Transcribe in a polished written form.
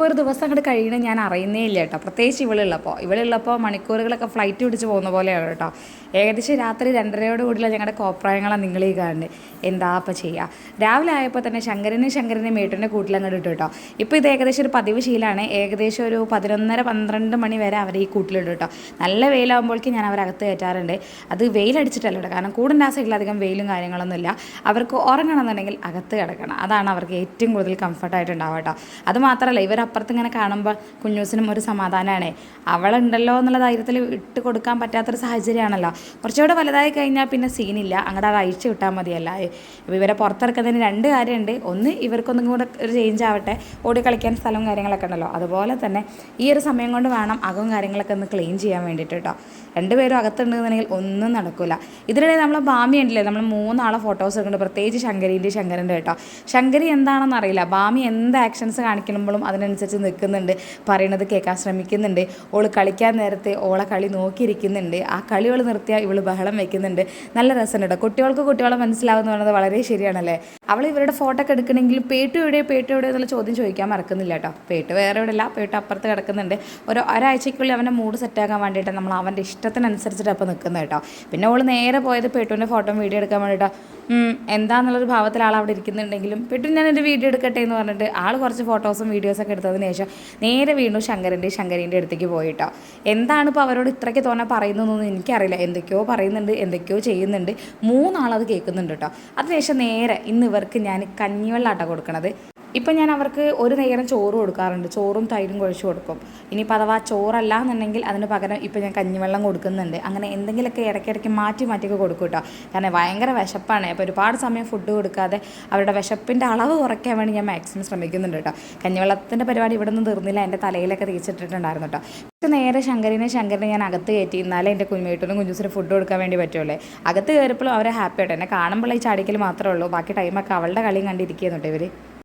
ഒരു ദിവസം അങ്ങോട്ട് കഴിയണത് ഞാൻ അറിയുന്നേ ഇല്ല കേട്ടോ. പ്രത്യേകിച്ച് ഇവളുള്ളപ്പോൾ മണിക്കൂറുകളൊക്കെ ഫ്ലൈറ്റ് പിടിച്ച് പോകുന്ന പോലെയാണ് കേട്ടോ. ഏകദേശം രാത്രി 2:30 കൂടിയുള്ള ഞങ്ങളുടെ കോപ്രായങ്ങളാണ് നിങ്ങളീ കാണുന്നത്. എന്താ അപ്പം ചെയ്യുക. രാവിലെ ആയപ്പോൾ തന്നെ ശങ്കരനെ മേട്ടിൻ്റെ കൂട്ടിലങ്ങോട്ട് ഇട്ടു കേട്ടോ. ഇപ്പോൾ ഇത് ഏകദേശം ഒരു പതിവ് ശീലമാണ്. ഏകദേശം ഒരു 11:30-12 മണി വരെ അവർ ഈ കൂട്ടിലിടും കേട്ടോ. നല്ല വെയിലാകുമ്പോഴേക്കും ഞാൻ അവരകത്ത് കയറ്റാറുണ്ട്. അത് വെയിലടിച്ചിട്ടല്ല കേട്ടോ, കാരണം കൂടിൻ്റെ ആ സൈഡിൽ അധികം വെയിലും കാര്യങ്ങളൊന്നുമില്ല. അവർക്ക് ഉറങ്ങണമെന്നുണ്ടെങ്കിൽ അകത്ത് കിടക്കണം. അതാണ് അവർക്ക് ഏറ്റവും കൂടുതൽ കംഫർട്ടായിട്ടുണ്ടാവുക കേട്ടോ. അത് മാത്രമല്ല, അപ്പുറത്ത് ഇങ്ങനെ കാണുമ്പോൾ കുഞ്ഞൂസിനും ഒരു സമാധാനമാണ്. അവളുണ്ടല്ലോ എന്നുള്ള ധൈര്യത്തിൽ ഇട്ട് കൊടുക്കാൻ പറ്റാത്തൊരു സാഹചര്യമാണല്ലോ. കുറച്ചുകൂടെ വലുതായി കഴിഞ്ഞാൽ പിന്നെ സീനില്ല, അങ്ങോട്ട് അത് അഴിച്ചു വിട്ടാൽ മതിയല്ല. ഇപ്പോൾ ഇവരെ പുറത്തിറക്കുന്നതിന് 2 കാര്യമുണ്ട്. ഒന്ന്, ഇവർക്കൊന്നും കൂടെ ഒരു ചേഞ്ച് ആവട്ടെ, ഓടി കളിക്കാൻ സ്ഥലവും കാര്യങ്ങളൊക്കെ ഉണ്ടല്ലോ. അതുപോലെ തന്നെ ഈ ഒരു സമയം കൊണ്ട് വേണം അകവും കാര്യങ്ങളൊക്കെ ഒന്ന് ക്ലീൻ ചെയ്യാൻ വേണ്ടിയിട്ട് കേട്ടോ. 2 പേരും അകത്തുണ്ടെന്നുണ്ടെങ്കിൽ ഒന്നും നടക്കില്ല. ഇതിനിടെ നമ്മളെ ബാമി ഉണ്ടല്ലേ, നമ്മൾ 3 ആളെ ഫോട്ടോസ് എടുക്കുന്നുണ്ട്. പ്രത്യേകിച്ച് ശങ്കരൻ്റെ കേട്ടോ. ശങ്കരി എന്താണെന്ന് അറിയില്ല, ബാമി എന്ത് ആക്ഷൻസ് കാണിക്കുമ്പോഴും അതിനനുസരിച്ച് നിൽക്കുന്നുണ്ട്, പറയണത് കേൾക്കാൻ ശ്രമിക്കുന്നുണ്ട്. ഓൾ കളിക്കാൻ നേരത്തെ ഓളെ കളി നോക്കിയിരിക്കുന്നുണ്ട്. ആ കളികൾ നിർത്തിയാൽ ഇവൾ ബഹളം വയ്ക്കുന്നുണ്ട്. നല്ല രസമുണ്ട് കേട്ടോ. കുട്ടികളെ മനസ്സിലാവുന്ന പറയുന്നത് വളരെ ശരിയാണല്ലേ. അവൾ ഇവരുടെ ഫോട്ടോ ഒക്കെ എടുക്കണമെങ്കിൽ പേട്ടു എവിടെ എന്നുള്ള ചോദ്യം ചോദിക്കാൻ മറക്കുന്നില്ല കേട്ടോ. പേട്ട് വേറെ എവിടെ ഇല്ല, പേട്ട് അപ്പുറത്ത് കിടക്കുന്നുണ്ട്. ഒരാഴ്ചയ്ക്കുള്ളിൽ അവൻ്റെ മൂഡ് സെറ്റാക്കാൻ വേണ്ടിയിട്ട് നമ്മൾ അവൻ്റെ ഇഷ്ടത്തിനനുസരിച്ചിട്ട് അപ്പോൾ നിൽക്കുന്നത് കേട്ടോ. പിന്നെ ഓൾ നേരെ പോയത് പേട്ടുവിൻ്റെ ഫോട്ടോ വീഡിയോ എടുക്കാൻ വേണ്ടിയിട്ടോ. എന്താണെന്നുള്ളൊരു ഭാവത്തിൽ ആൾ അവിടെ ഇരിക്കുന്നുണ്ടെങ്കിലും പേട്ടു ഞാൻ എൻ്റെ വീഡിയോ എടുക്കട്ടെ എന്ന് പറഞ്ഞിട്ട് ആൾ കുറച്ച് ഫോട്ടോസും വീഡിയോസൊക്കെ എടുത്തതിന് ശേഷം നേരെ വീണ്ടും ശങ്കരീൻ്റെ അടുത്തേക്ക് പോയിട്ടോ. എന്താണ് ഇപ്പോൾ അവരോട് ഇത്രയ്ക്ക് തോന്നെ പറയുന്നതെന്നൊന്നും എനിക്കറിയില്ല. എന്തൊക്കെയോ പറയുന്നുണ്ട്, എന്തൊക്കെയോ ചെയ്യുന്നുണ്ട്. 3 ആളത് കേൾക്കുന്നുണ്ട് കേട്ടോ. അതിനുശേഷം നേരെ ഇന്ന് ഇവർക്ക് ഞാൻ കഞ്ഞിവെള്ളാട്ടോ കൊടുക്കണത്. ഇപ്പം ഞാൻ അവർക്ക് ഒരു നേരം ചോറ് കൊടുക്കാറുണ്ട്. ചോറും തൈരും കുഴച്ച് കൊടുക്കും. ഇനിയിപ്പോൾ അഥവാ ചോറല്ല എന്നുണ്ടെങ്കിൽ അതിന് പകരം ഇപ്പം ഞാൻ കഞ്ഞിവെള്ളം കൊടുക്കുന്നുണ്ട്. അങ്ങനെ എന്തെങ്കിലുമൊക്കെ ഇടയ്ക്കിടയ്ക്ക് മാറ്റി കൊടുക്കും കേട്ടോ. കാരണം ഭയങ്കര വിശപ്പാണ്. അപ്പോൾ ഒരുപാട് സമയം ഫുഡ് കൊടുക്കാതെ അവരുടെ വിശപ്പിൻ്റെ അളവ് കുറയ്ക്കാൻ വേണ്ടി ഞാൻ മാക്സിമം ശ്രമിക്കുന്നുണ്ട് കേട്ടോ. കഞ്ഞിവെള്ളത്തിൻ്റെ പരിപാടി ഇവിടെ നിന്ന് തീർന്നില്ല, എൻ്റെ തലയിലൊക്കെ തേച്ചിട്ടിട്ടുണ്ടായിരുന്നു കേട്ടോ. നേരെ ശങ്കരനെ ഞാൻ അകത്ത് കയറ്റി. എന്നാലേ എൻ്റെ കുഞ്ഞുമേട്ടനും കുഞ്ഞുസിനും ഫുഡ് കൊടുക്കാൻ വേണ്ടി പറ്റുമല്ലേ. അകത്ത് കയറിയപ്പോഴും അവരെ ഹാപ്പി ആയിട്ട് എന്നെ കാണുമ്പോൾ ഈ ചാടിക്കൽ മാത്രമേ ഉള്ളൂ. ബാക്കി ടൈമൊക്കെ അവളുടെ കളിയും കണ്ടിരിക്കുന്നുണ്ട് ഇവർ.